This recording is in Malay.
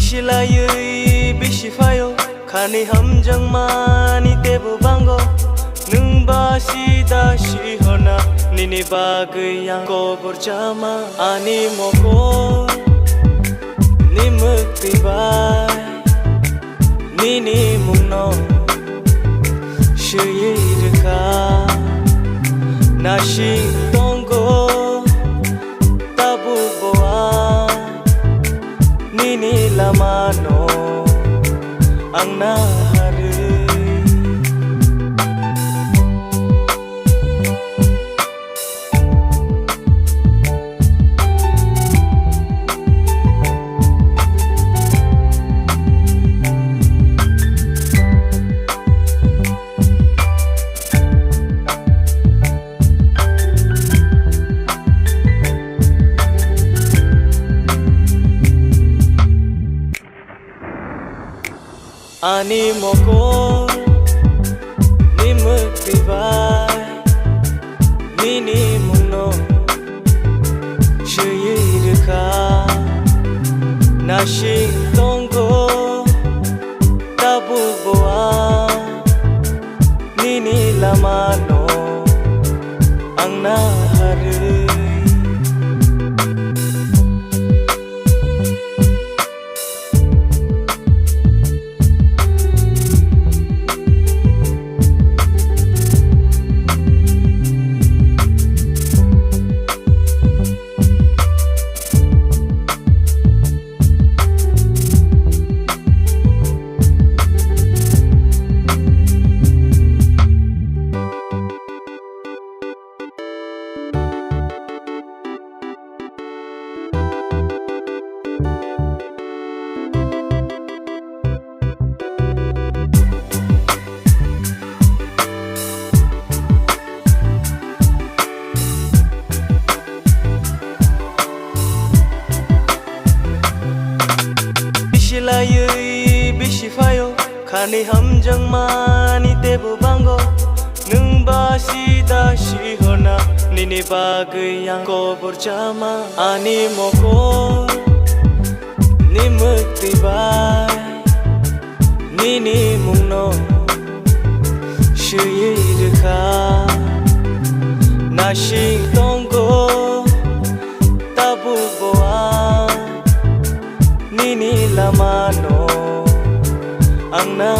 Bisilayui bisifayo Kani hamjang mani tebu bango Nung basi dashi hona Nini bagay yang ko berjama Ani moko Ni mukbibay Nini mungno Shuyirka Nashi tonggo Tabu boa Nini lamano Ang nahari Ani moko Ni mukbibay Nini mungno Shuyirka Nashi tonggo Tabu boa Nini lamano Ang nahari Bisilayui bisifayo Kani hamjang mani tebu bango Nung basi dashi hona Nini bagay yang ko berjama Ani moko Ni mukbibay Nini mungno Shuyirka Nashi tonggo Tabu boa Nini lamano Ang na